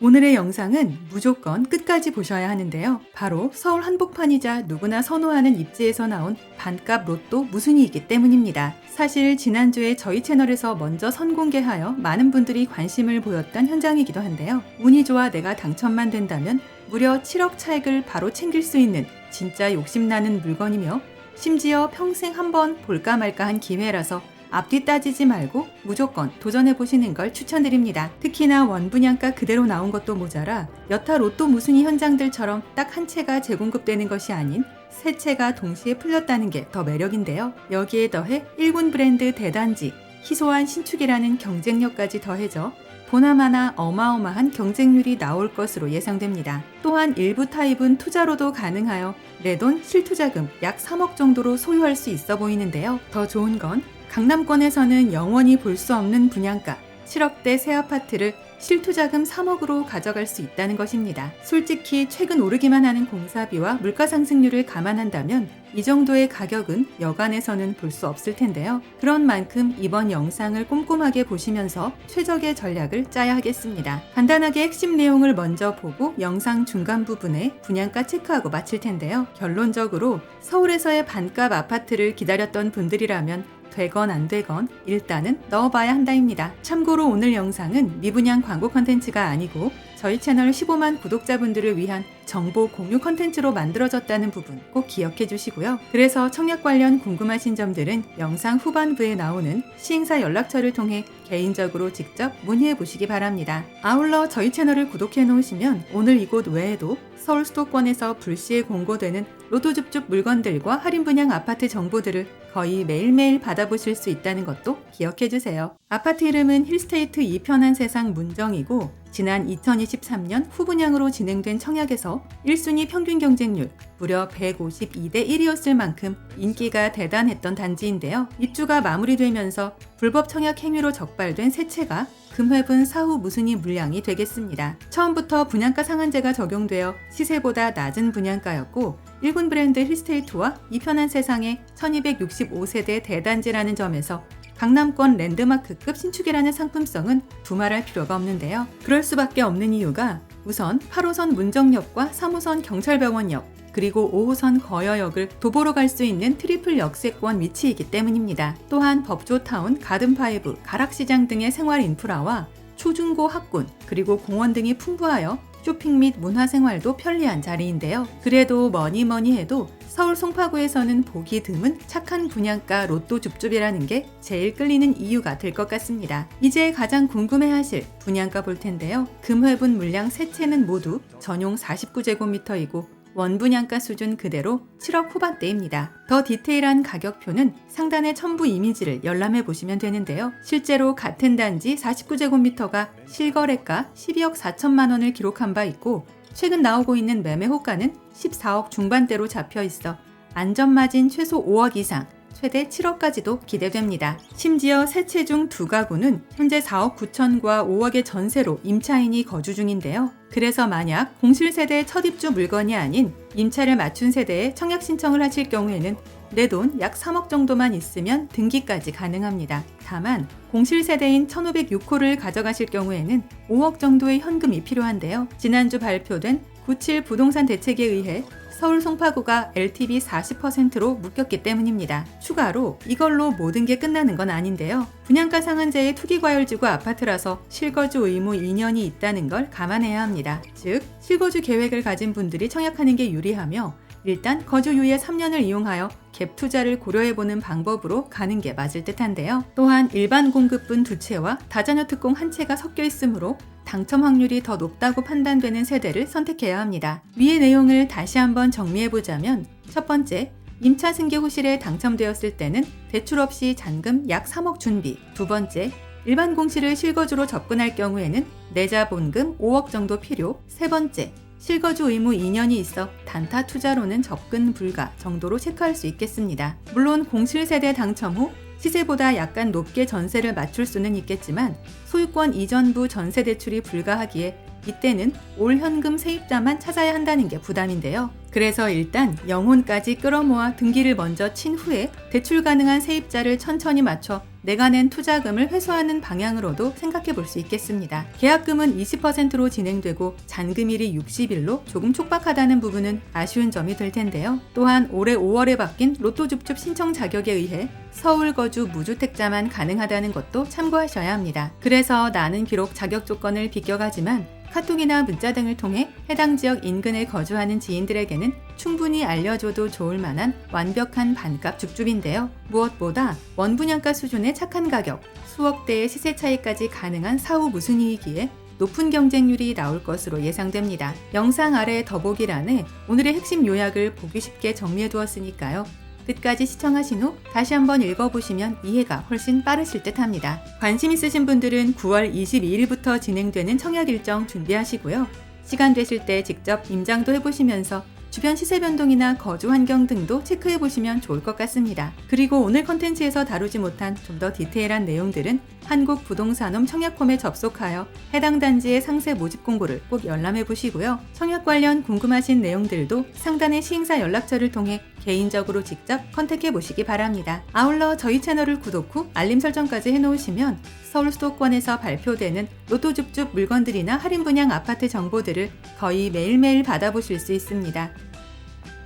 오늘의 영상은 무조건 끝까지 보셔야 하는데요. 바로 서울 한복판이자 누구나 선호하는 입지에서 나온 반값 로또 무순이이기 때문입니다. 사실 지난주에 저희 채널에서 먼저 선공개하여 많은 분들이 관심을 보였던 현장이기도 한데요. 운이 좋아 내가 당첨만 된다면 무려 7억 차익을 바로 챙길 수 있는 진짜 욕심나는 물건이며 심지어 평생 한번 볼까 말까 한 기회라서 앞뒤 따지지 말고 무조건 도전해보시는 걸 추천드립니다. 특히나 원분양가 그대로 나온 것도 모자라 여타 로또 무순이 현장들처럼 딱 한 채가 재공급되는 것이 아닌 세 채가 동시에 풀렸다는 게 더 매력인데요. 여기에 더해 1군 브랜드 대단지, 희소한 신축이라는 경쟁력까지 더해져 보나마나 어마어마한 경쟁률이 나올 것으로 예상됩니다. 또한 일부 타입은 투자로도 가능하여 내 돈 실투자금 약 3억 정도로 소유할 수 있어 보이는데요. 더 좋은 건 강남권에서는 영원히 볼 수 없는 분양가 7억대 새 아파트를 실투자금 3억으로 가져갈 수 있다는 것입니다. 솔직히 최근 오르기만 하는 공사비와 물가 상승률을 감안한다면 이 정도의 가격은 여간에서는 볼 수 없을 텐데요. 그런 만큼 이번 영상을 꼼꼼하게 보시면서 최적의 전략을 짜야 하겠습니다. 간단하게 핵심 내용을 먼저 보고 영상 중간 부분에 분양가 체크하고 마칠 텐데요. 결론적으로 서울에서의 반값 아파트를 기다렸던 분들이라면 되건 안 되건 일단은 넣어봐야 한다입니다. 참고로 오늘 영상은 미분양 광고 컨텐츠가 아니고 저희 채널 15만 구독자분들을 위한 정보 공유 컨텐츠로 만들어졌다는 부분 꼭 기억해 주시고요. 그래서 청약 관련 궁금하신 점들은 영상 후반부에 나오는 시행사 연락처를 통해 개인적으로 직접 문의해 보시기 바랍니다. 아울러 저희 채널을 구독해 놓으시면 오늘 이곳 외에도 서울 수도권에서 불시에 공고되는 로또줍줍 물건들과 할인 분양 아파트 정보들을 거의 매일매일 받아보실 수 있다는 것도 기억해 주세요. 아파트 이름은 힐스테이트 2편한 세상 문정이고 지난 2023년 후분양으로 진행된 청약에서 1순위 평균 경쟁률 무려 152대 1이었을 만큼 인기가 대단했던 단지인데요. 입주가 마무리되면서 불법 청약 행위로 적발된 세 채가 금회분 사후 무순이 물량이 되겠습니다. 처음부터 분양가 상한제가 적용되어 시세보다 낮은 분양가였고 1군 브랜드 힐스테이트와 2편한 세상의 1265세대 대단지라는 점에서 강남권 랜드마크급 신축이라는 상품성은 두말할 필요가 없는데요. 그럴 수밖에 없는 이유가 우선 8호선 문정역과 3호선 경찰병원역 그리고 5호선 거여역을 도보로 갈 수 있는 트리플 역세권 위치이기 때문입니다. 또한 법조타운, 가든파이브, 가락시장 등의 생활 인프라와 초중고 학군 그리고 공원 등이 풍부하여 쇼핑 및 문화생활도 편리한 자리인데요. 그래도 뭐니 해도 서울 송파구에서는 보기 드문 착한 분양가 로또 줍줍이라는 게 제일 끌리는 이유가 될 것 같습니다. 이제 가장 궁금해하실 분양가 볼 텐데요. 금회분 물량 세 채는 모두 전용 49제곱미터이고 원분양가 수준 그대로 7억 후반대입니다. 더 디테일한 가격표는 상단의 첨부 이미지를 열람해 보시면 되는데요. 실제로 같은 단지 49제곱미터가 실거래가 12억 4천만 원을 기록한 바 있고 최근 나오고 있는 매매 호가는 14억 중반대로 잡혀 있어 안전마진 최소 5억 이상, 최대 7억까지도 기대됩니다. 심지어 세 채 중 두 가구는 현재 4억 9천과 5억의 전세로 임차인이 거주 중인데요. 그래서 만약 공실세대 첫 입주 물건이 아닌 임차를 맞춘 세대에 청약 신청을 하실 경우에는 내 돈 약 3억 정도만 있으면 등기까지 가능합니다. 다만 공실세대인 1506호를 가져가실 경우에는 5억 정도의 현금이 필요한데요. 지난주 발표된 97 부동산 대책에 의해 서울 송파구가 LTV 40%로 묶였기 때문입니다. 추가로 이걸로 모든 게 끝나는 건 아닌데요. 분양가 상한제의 투기과열지구 아파트라서 실거주 의무 2년이 있다는 걸 감안해야 합니다. 즉, 실거주 계획을 가진 분들이 청약하는 게 유리하며 일단 거주유예 3년을 이용하여 갭 투자를 고려해보는 방법으로 가는 게 맞을 듯한데요. 또한 일반 공급분 두 채와 다자녀 특공 한 채가 섞여 있으므로 당첨 확률이 더 높다고 판단되는 세대를 선택해야 합니다. 위의 내용을 다시 한번 정리해보자면 첫 번째, 임차 승계 호실에 당첨되었을 때는 대출 없이 잔금 약 3억 준비. 두 번째, 일반 공실을 실거주로 접근할 경우에는 내자 본금 5억 정도 필요. 세 번째, 실거주 의무 2년이 있어 단타 투자로는 접근 불가 정도로 체크할 수 있겠습니다. 물론 공실세대 당첨 후 시세보다 약간 높게 전세를 맞출 수는 있겠지만 소유권 이전부 전세 대출이 불가하기에 이때는 올 현금 세입자만 찾아야 한다는 게 부담인데요. 그래서 일단 영혼까지 끌어모아 등기를 먼저 친 후에 대출 가능한 세입자를 천천히 맞춰 내가 낸 투자금을 회수하는 방향으로도 생각해 볼 수 있겠습니다. 계약금은 20%로 진행되고 잔금일이 60일로 조금 촉박하다는 부분은 아쉬운 점이 될 텐데요. 또한 올해 5월에 바뀐 로또 줍줍 신청 자격에 의해 서울 거주 무주택자만 가능하다는 것도 참고하셔야 합니다. 그래서 나는 비록 자격 조건을 비껴가지만 카톡이나 문자 등을 통해 해당 지역 인근에 거주하는 지인들에게는 충분히 알려줘도 좋을 만한 완벽한 반값 줍줍인데요. 무엇보다 원분양가 수준의 착한 가격, 수억대의 시세 차이까지 가능한 사후 무순이이기에 높은 경쟁률이 나올 것으로 예상됩니다. 영상 아래 더보기란에 오늘의 핵심 요약을 보기 쉽게 정리해 두었으니까요. 끝까지 시청하신 후 다시 한번 읽어보시면 이해가 훨씬 빠르실 듯 합니다. 관심 있으신 분들은 9월 22일부터 진행되는 청약 일정 준비하시고요. 시간 되실 때 직접 임장도 해보시면서 주변 시세 변동이나 거주 환경 등도 체크해보시면 좋을 것 같습니다. 그리고 오늘 컨텐츠에서 다루지 못한 좀 더 디테일한 내용들은 한국부동산홈 청약홈에 접속하여 해당 단지의 상세 모집 공고를 꼭 열람해보시고요. 청약 관련 궁금하신 내용들도 상단의 시행사 연락처를 통해 개인적으로 직접 컨택해보시기 바랍니다. 아울러 저희 채널을 구독 후 알림 설정까지 해놓으시면 서울 수도권에서 발표되는 로또 줍줍 물건들이나 할인 분양 아파트 정보들을 거의 매일매일 받아보실 수 있습니다.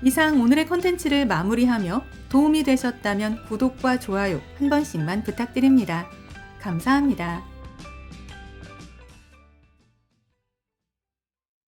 이상 오늘의 컨텐츠를 마무리하며 도움이 되셨다면 구독과 좋아요 한 번씩만 부탁드립니다. 감사합니다.